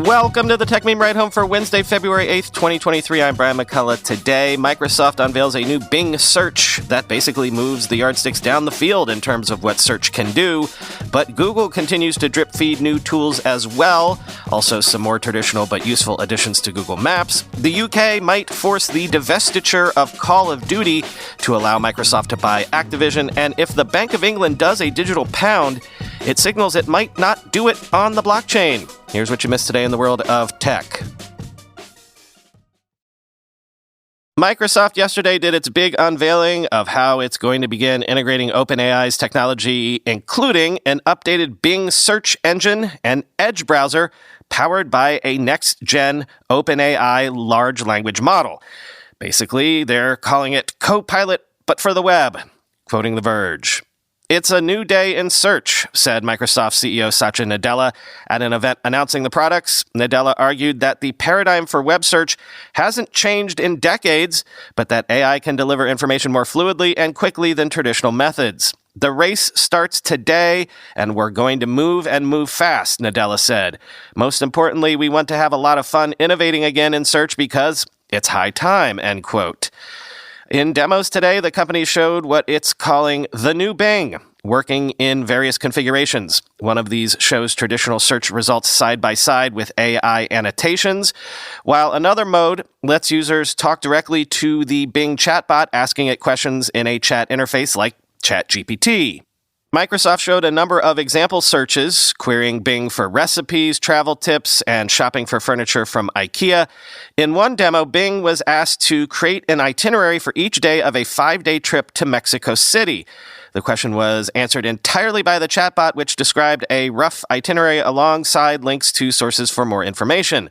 Welcome to the Techmeme Ride Home for Wednesday, February 8th, 2023. I'm Brian McCullough. Today, Microsoft unveils a new Bing search that basically moves the yardsticks down the field in terms of what search can do. But Google continues to drip feed new tools as well. Also, some more traditional but useful additions to Google Maps. The UK might force the divestiture of Call of Duty to allow Microsoft to buy Activision. And if the Bank of England does a digital pound, it signals it might not do it on the blockchain. Here's what you missed today in the world of tech. Microsoft yesterday did its big unveiling of how it's going to begin integrating OpenAI's technology, including an updated Bing search engine and Edge browser powered by a next-gen OpenAI large language model. Basically, they're calling it Copilot, but for the web, quoting The Verge. It's a new day in search, said Microsoft CEO Satya Nadella at an event announcing the products. Nadella argued that the paradigm for web search hasn't changed in decades, but that AI can deliver information more fluidly and quickly than traditional methods. The race starts today, and we're going to move and move fast, Nadella said. Most importantly, we want to have a lot of fun innovating again in search because it's high time, end quote. In demos today, the company showed what it's calling the new Bing, working in various configurations. One of these shows traditional search results side by side with AI annotations, while another mode lets users talk directly to the Bing chatbot, asking it questions in a chat interface like ChatGPT. Microsoft showed a number of example searches, querying Bing for recipes, travel tips, and shopping for furniture from IKEA. In one demo, Bing was asked to create an itinerary for each day of a 5-day trip to Mexico City. The question was answered entirely by the chatbot, which described a rough itinerary alongside links to sources for more information.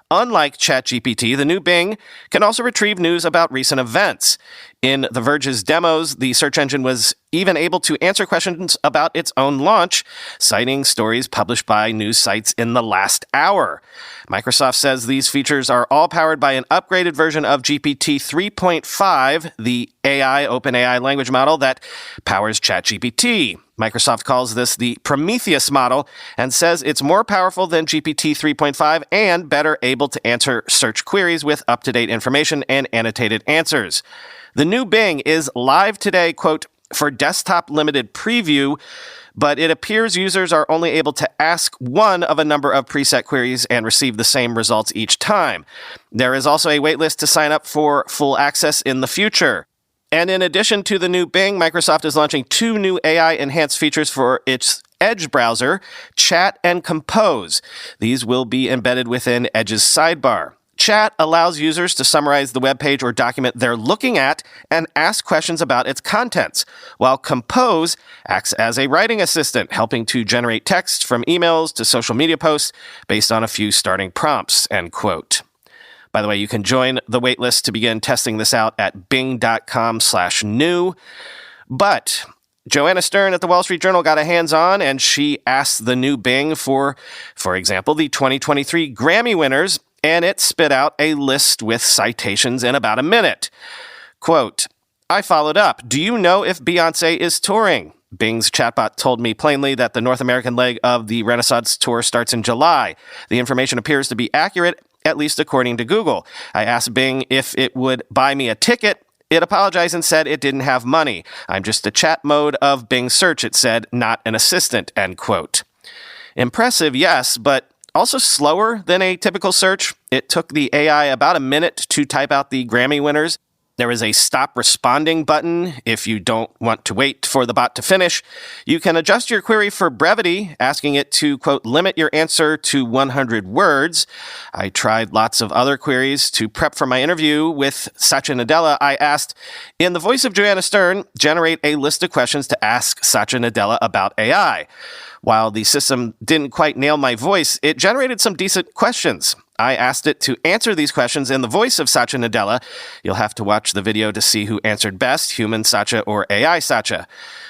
Unlike ChatGPT, the new Bing can also retrieve news about recent events. In The Verge's demos, the search engine was even able to answer questions about its own launch, citing stories published by news sites in the last hour. Microsoft says these features are all powered by an upgraded version of GPT 3.5, the OpenAI language model that powers ChatGPT. Microsoft calls this the Prometheus model and says it's more powerful than GPT 3.5 and better able to answer search queries with up-to-date information and annotated answers. The new Bing is live today, quote, for desktop limited preview, but it appears users are only able to ask one of a number of preset queries and receive the same results each time. There is also a waitlist to sign up for full access in the future. And in addition to the new Bing, Microsoft is launching 2 new AI-enhanced features for its Edge browser, Chat and Compose. These will be embedded within Edge's sidebar. Chat allows users to summarize the web page or document they're looking at and ask questions about its contents, while Compose acts as a writing assistant, helping to generate text from emails to social media posts based on a few starting prompts, end quote. By the way, you can join the waitlist to begin testing this out at bing.com/new. But Joanna Stern at the Wall Street Journal got a hands-on, and she asked the new Bing for example, the 2023 Grammy winners, and it spit out a list with citations in about a minute. Quote, I followed up, do you know if Beyoncé is touring? Bing's chatbot told me plainly that the North American leg of the Renaissance tour starts in July. The information appears to be accurate, at least according to Google. I asked Bing if it would buy me a ticket. It apologized and said it didn't have money. I'm just a chat mode of Bing search, it said, not an assistant, end quote. Impressive, yes, but also slower than a typical search. It took the AI about a minute to type out the Grammy winners. There is a stop responding button if you don't want to wait for the bot to finish. You can adjust your query for brevity, asking it to, quote, limit your answer to 100 words. I tried lots of other queries. To prep for my interview with Satya Nadella, I asked, in the voice of Joanna Stern, generate a list of questions to ask Satya Nadella about AI. While the system didn't quite nail my voice, it generated some decent questions. I asked it to answer these questions in the voice of Satya Nadella. You'll have to watch the video to see who answered best, human Satya or AI Satya.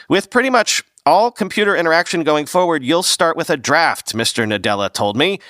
With pretty much all computer interaction going forward, you'll start with a draft, Mr. Nadella told me.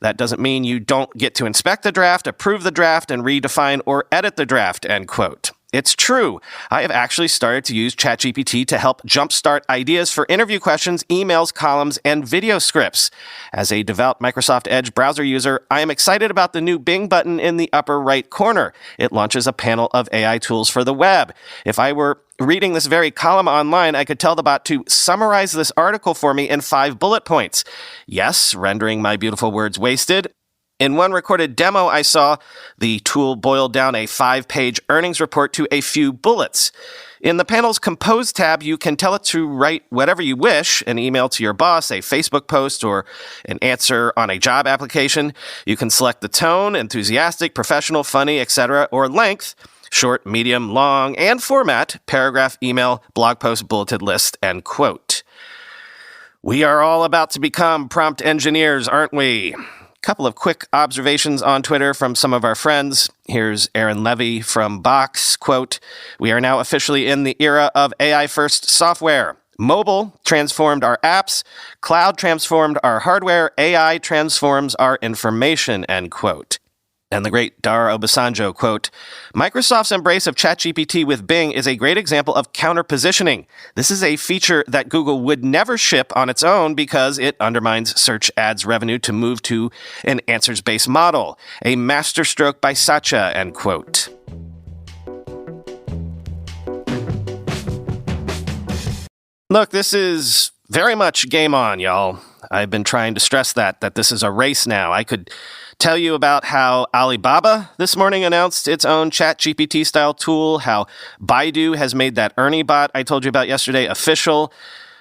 That doesn't mean you don't get to inspect the draft, approve the draft, and redefine or edit the draft, end quote. It's true. I have actually started to use ChatGPT to help jumpstart ideas for interview questions, emails, columns, and video scripts. As a devout Microsoft Edge browser user, I am excited about the new Bing button in the upper right corner. It launches a panel of AI tools for the web. If I were reading this very column online, I could tell the bot to summarize this article for me in 5 bullet points. Yes, rendering my beautiful words wasted. In one recorded demo I saw, the tool boiled down a 5-page earnings report to a few bullets. In the panel's Compose tab, you can tell it to write whatever you wish, an email to your boss, a Facebook post, or an answer on a job application. You can select the tone, enthusiastic, professional, funny, etc., or length, short, medium, long, and format, paragraph, email, blog post, bulleted list, and quote. We are all about to become prompt engineers, aren't we? Couple of quick observations on Twitter from some of our friends. Here's Aaron Levy from Box, quote, "We are now officially in the era of AI-first software. Mobile transformed our apps, cloud transformed our hardware, AI transforms our information," end quote. And the great Dara Obasanjo, quote, "Microsoft's embrace of ChatGPT with Bing is a great example of counter-positioning. This is a feature that Google would never ship on its own because it undermines search ads revenue to move to an answers-based model. A masterstroke by Satya," end quote. Look, this is very much game on, y'all. I've been trying to stress that this is a race now. I could tell you about how Alibaba this morning announced its own ChatGPT-style tool, how Baidu has made that Ernie bot I told you about yesterday official.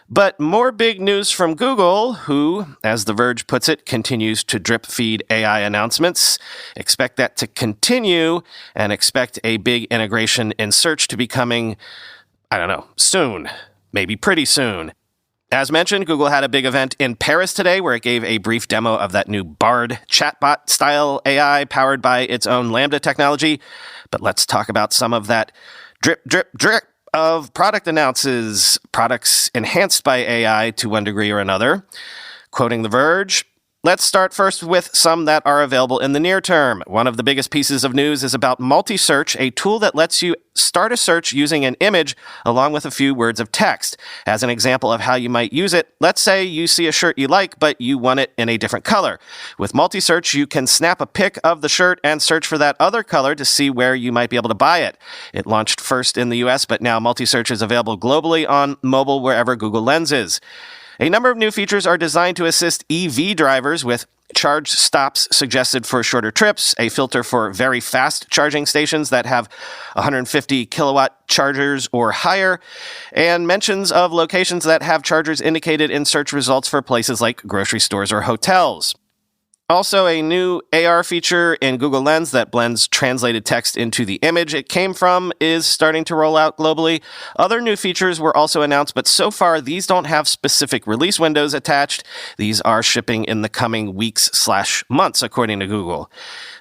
But more big news from Google, who, as The Verge puts it, continues to drip-feed AI announcements. Expect that to continue, and expect a big integration in search to be coming, soon. Maybe pretty soon. As mentioned, Google had a big event in Paris today where it gave a brief demo of that new Bard chatbot-style AI powered by its own Lambda technology. But let's talk about some of that drip, drip, drip of product announces, products enhanced by AI to one degree or another. Quoting The Verge, let's start first with some that are available in the near term. One of the biggest pieces of news is about multi-search, a tool that lets you start a search using an image along with a few words of text. As an example of how you might use it, let's say you see a shirt you like, but you want it in a different color. With multi-search, you can snap a pic of the shirt and search for that other color to see where you might be able to buy it. It launched first in the US, but now multi-search is available globally on mobile wherever Google Lens is. A number of new features are designed to assist EV drivers with charge stops suggested for shorter trips, a filter for very fast charging stations that have 150 kilowatt chargers or higher, and mentions of locations that have chargers indicated in search results for places like grocery stores or hotels. Also, a new AR feature in Google Lens that blends translated text into the image it came from is starting to roll out globally. Other new features were also announced, but so far these don't have specific release windows attached. These are shipping in the coming weeks/months, according to Google.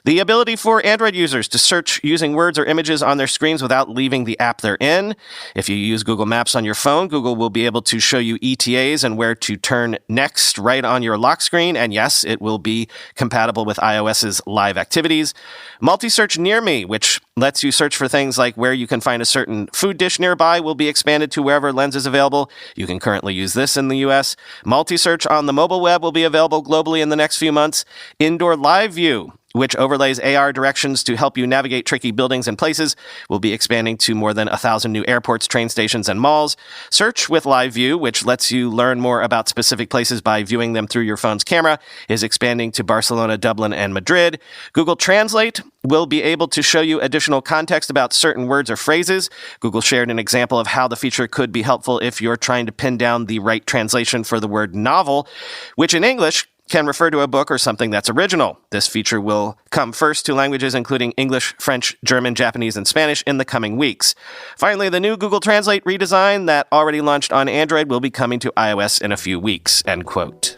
The ability for Android users to search using words or images on their screens without leaving the app they're in. If you use Google Maps on your phone, Google will be able to show you ETAs and where to turn next right on your lock screen. And yes, it will be compatible with iOS's live activities. Multi-search Near Me, which lets you search for things like where you can find a certain food dish nearby, will be expanded to wherever Lens is available. You can currently use this in the US. Multi-search on the mobile web will be available globally in the next few months. Indoor Live View, which overlays AR directions to help you navigate tricky buildings and places, will be expanding to more than 1,000 new airports, train stations, and malls. Search with Live View, which lets you learn more about specific places by viewing them through your phone's camera, is expanding to Barcelona, Dublin, and Madrid. Google Translate will be able to show you additional context about certain words or phrases. Google shared an example of how the feature could be helpful if you're trying to pin down the right translation for the word novel, which in English can refer to a book or something that's original. This feature will come first to languages including English, French, German, Japanese, and Spanish in the coming weeks. Finally, the new Google Translate redesign that already launched on Android will be coming to iOS in a few weeks, end quote.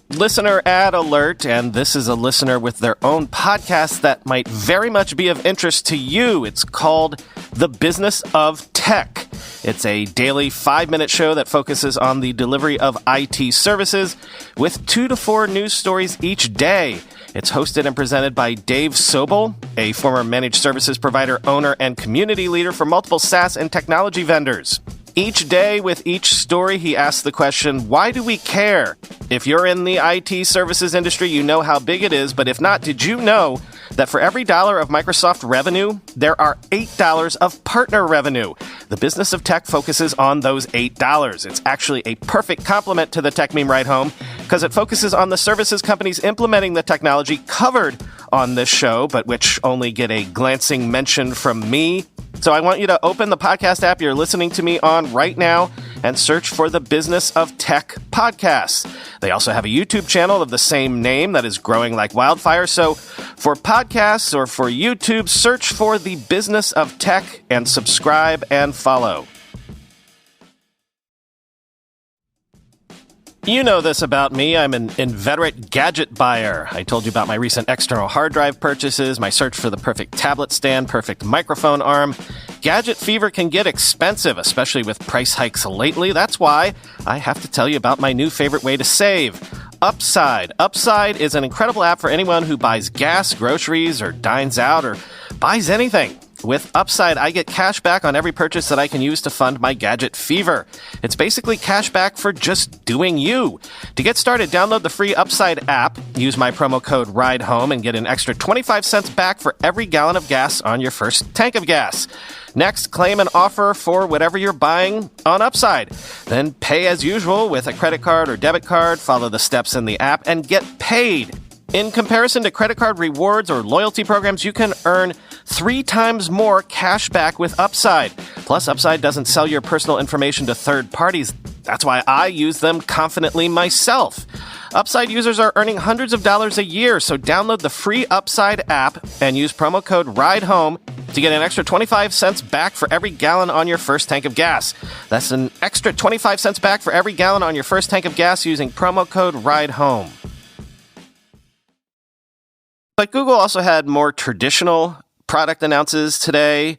Listener ad alert, and this is a listener with their own podcast that might very much be of interest to you. It's called The Business of Tech. It's a daily 5-minute show that focuses on the delivery of IT services with 2 to 4 news stories each day. It's hosted and presented by Dave Sobel, a former managed services provider, owner, and community leader for multiple SaaS and technology vendors. Each day, with each story, he asks the question, why do we care? If you're in the IT services industry, you know how big it is, but if not, did you know that for every $1 of Microsoft revenue, there are $8 of partner revenue? The business of tech focuses on those $8. It's actually a perfect complement to the Techmeme Ride Home because it focuses on the services companies implementing the technology covered on this show, but which only get a glancing mention from me. So I want you to open the podcast app you're listening to me on right now and search for the Business of Tech podcasts. They also have a YouTube channel of the same name that is growing like wildfire. So for podcasts or for YouTube, search for the Business of Tech and subscribe and follow. You know this about me. I'm an inveterate gadget buyer. I told you about my recent external hard drive purchases, my search for the perfect tablet stand, perfect microphone arm. Gadget fever can get expensive, especially with price hikes lately. That's why I have to tell you about my new favorite way to save. Upside. Upside is an incredible app for anyone who buys gas, groceries, or dines out, or buys anything. With Upside, I get cash back on every purchase that I can use to fund my gadget fever. It's basically cash back for just doing you. To get started, download the free Upside app, use my promo code RIDEHOME, and get an extra 25 cents back for every gallon of gas on your first tank of gas. Next, claim an offer for whatever you're buying on Upside. Then pay as usual with a credit card or debit card, follow the steps in the app, and get paid. In comparison to credit card rewards or loyalty programs, you can earn 3 times more cash back with Upside. Plus, Upside doesn't sell your personal information to third parties. That's why I use them confidently myself. Upside users are earning hundreds of dollars a year, so download the free Upside app and use promo code RIDEHOME to get an extra 25 cents back for every gallon on your first tank of gas. That's an extra 25 cents back for every gallon on your first tank of gas using promo code RIDEHOME. But Google also had more traditional product announces today,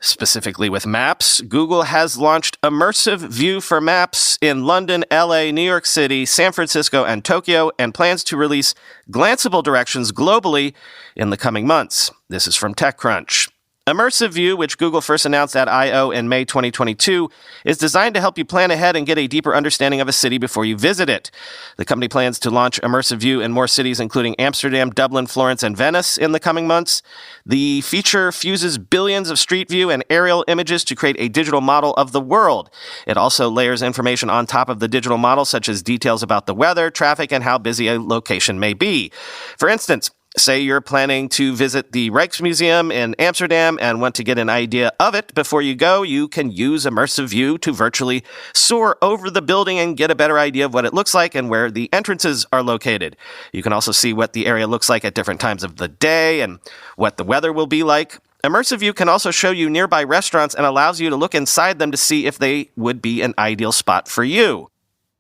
specifically with Maps. Google has launched Immersive View for Maps in London, LA, New York City, San Francisco, and Tokyo, and plans to release glanceable directions globally in the coming months. This is from TechCrunch. Immersive View, which Google first announced at I/O in May 2022, is designed to help you plan ahead and get a deeper understanding of a city before you visit it. The company plans to launch Immersive View in more cities, including Amsterdam, Dublin, Florence, and Venice in the coming months. The feature fuses billions of street view and aerial images to create a digital model of the world. It also layers information on top of the digital model, such as details about the weather, traffic, and how busy a location may be. For instance, say you're planning to visit the Rijksmuseum in Amsterdam and want to get an idea of it before you go, you can use Immersive View to virtually soar over the building and get a better idea of what it looks like and where the entrances are located. You can also see what the area looks like at different times of the day and what the weather will be like. Immersive View can also show you nearby restaurants and allows you to look inside them to see if they would be an ideal spot for you.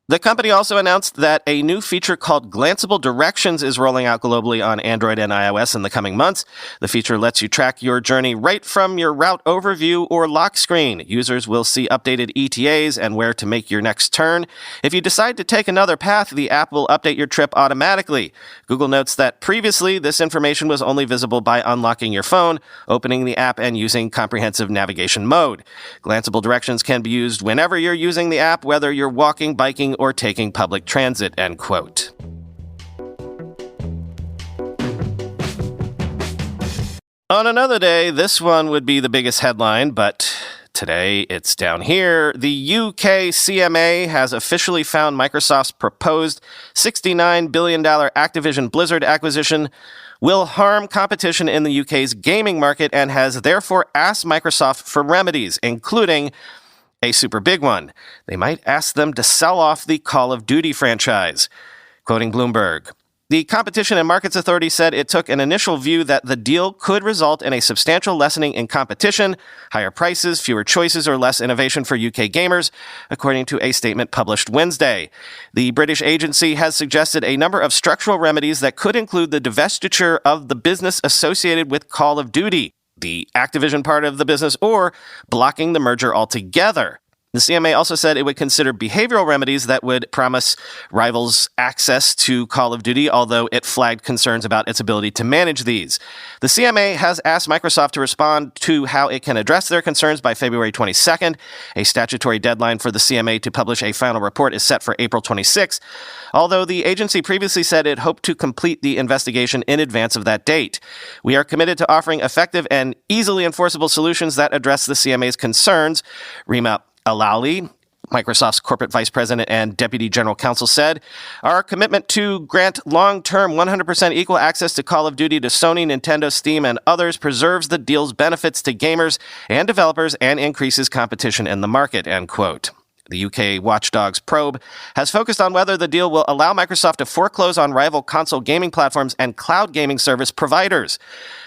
The company also announced that a new feature called Glanceable Directions is rolling out globally on Android and iOS in the coming months. The feature lets you track your journey right from your route overview or lock screen. Users will see updated ETAs and where to make your next turn. If you decide to take another path, the app will update your trip automatically. Google notes that previously, this information was only visible by unlocking your phone, opening the app, and using comprehensive navigation mode. Glanceable Directions can be used whenever you're using the app, whether you're walking, biking, or taking public transit, end quote. On another day, this one would be the biggest headline, but today it's down here. The UK CMA has officially found Microsoft's proposed $69 billion Activision Blizzard acquisition will harm competition in the UK's gaming market and has therefore asked Microsoft for remedies, including a super big one. They might ask them to sell off the Call of Duty franchise. Quoting Bloomberg, the Competition and Markets Authority said it took an initial view that the deal could result in a substantial lessening in competition, higher prices, fewer choices, or less innovation for UK gamers, according to a statement published Wednesday. The British agency has suggested a number of structural remedies that could include the divestiture of the business associated with Call of Duty. the Activision part of the business, or blocking the merger altogether. The CMA also said it would consider behavioral remedies that would promise rivals access to Call of Duty, although it flagged concerns about its ability to manage these. The CMA has asked Microsoft to respond to how it can address their concerns by February 22nd. A statutory deadline for the CMA to publish a final report is set for April 26th, although the agency previously said it hoped to complete the investigation in advance of that date. We are committed to offering effective and easily enforceable solutions that address the CMA's concerns, Rima Alali, Microsoft's corporate vice president and deputy general counsel, said. Our commitment to grant long-term 100% equal access to Call of Duty to Sony, Nintendo, Steam, and others preserves the deal's benefits to gamers and developers and increases competition in the market, end quote. The UK watchdog's probe has focused on whether the deal will allow Microsoft to foreclose on rival console gaming platforms and cloud gaming service providers.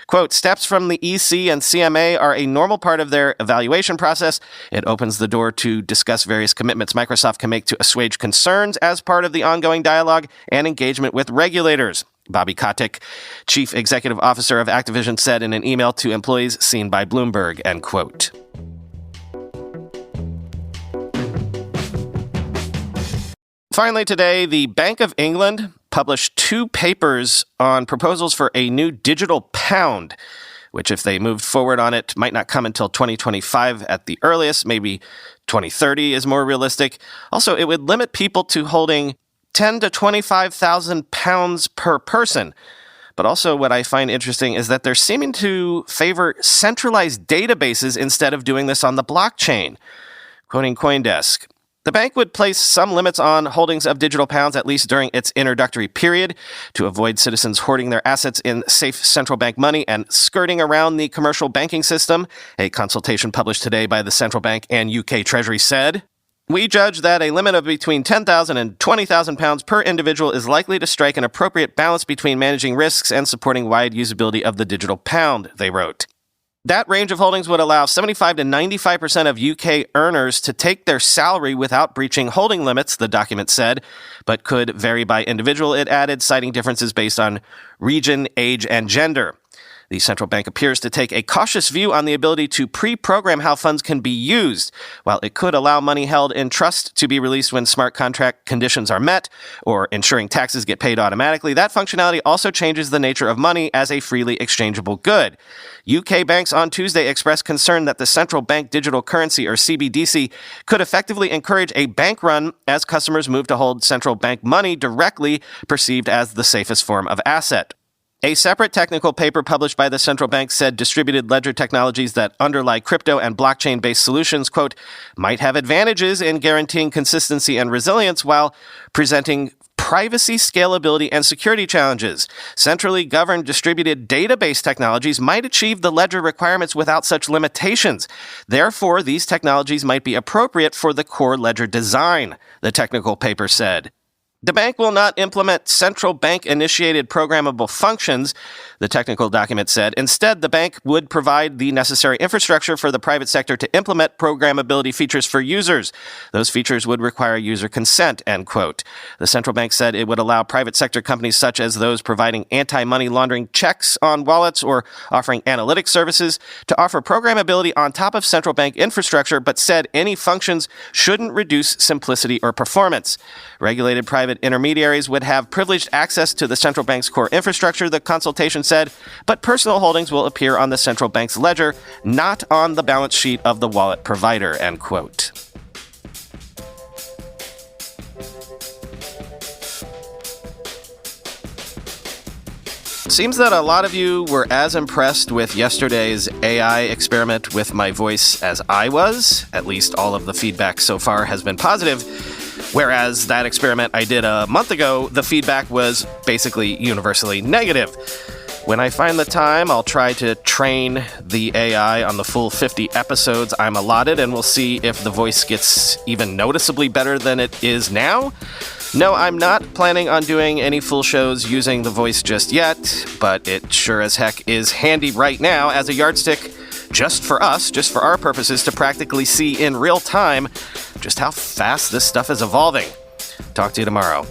Quote, steps from the EC and CMA are a normal part of their evaluation process. It opens the door to discuss various commitments Microsoft can make to assuage concerns as part of the ongoing dialogue and engagement with regulators. Bobby Kotick, chief executive officer of Activision, said in an email to employees seen by Bloomberg, end quote. Finally today, the Bank of England published 2 papers on proposals for a new digital pound, which if they moved forward on it might not come until 2025 at the earliest, maybe 2030 is more realistic. Also, it would limit people to holding 10 to 25,000 pounds per person. But also what I find interesting is that they're seeming to favor centralized databases instead of doing this on the blockchain. Quoting CoinDesk, the bank would place some limits on holdings of digital pounds, at least during its introductory period, to avoid citizens hoarding their assets in safe central bank money and skirting around the commercial banking system, a consultation published today by the central bank and UK Treasury said. We judge that a limit of between 10,000 and 20,000 pounds per individual is likely to strike an appropriate balance between managing risks and supporting wide usability of the digital pound, they wrote. That range of holdings would allow 75 to 95% of UK earners to take their salary without breaching holding limits, the document said, but could vary by individual, it added, citing differences based on region, age, and gender. The central bank appears to take a cautious view on the ability to pre-program how funds can be used. While it could allow money held in trust to be released when smart contract conditions are met, or ensuring taxes get paid automatically, that functionality also changes the nature of money as a freely exchangeable good. UK banks on Tuesday expressed concern that the central bank digital currency, or CBDC, could effectively encourage a bank run as customers move to hold central bank money directly, perceived as the safest form of asset. A separate technical paper published by the central bank said distributed ledger technologies that underlie crypto and blockchain-based solutions, quote, might have advantages in guaranteeing consistency and resilience while presenting privacy, scalability, and security challenges. Centrally governed distributed database technologies might achieve the ledger requirements without such limitations. Therefore, these technologies might be appropriate for the core ledger design, the technical paper said. The bank will not implement central bank-initiated programmable functions, the technical document said. Instead, the bank would provide the necessary infrastructure for the private sector to implement programmability features for users. Those features would require user consent, end quote. The central bank said it would allow private sector companies such as those providing anti-money laundering checks on wallets or offering analytics services to offer programmability on top of central bank infrastructure, but said any functions shouldn't reduce simplicity or performance. Regulated private intermediaries would have privileged access to the central bank's core infrastructure, the consultation said, but personal holdings will appear on the central bank's ledger, not on the balance sheet of the wallet provider, end quote. Seems that a lot of you were as impressed with yesterday's AI experiment with my voice as I was. At least all of the feedback so far has been positive. Whereas that experiment I did a month ago, the feedback was basically universally negative. When I find the time, I'll try to train the AI on the full 50 episodes I'm allotted, and we'll see if the voice gets even noticeably better than it is now. No, I'm not planning on doing any full shows using the voice just yet, but it sure as heck is handy right now as a yardstick just for us, just for our purposes, to practically see in real time just how fast this stuff is evolving. Talk to you tomorrow.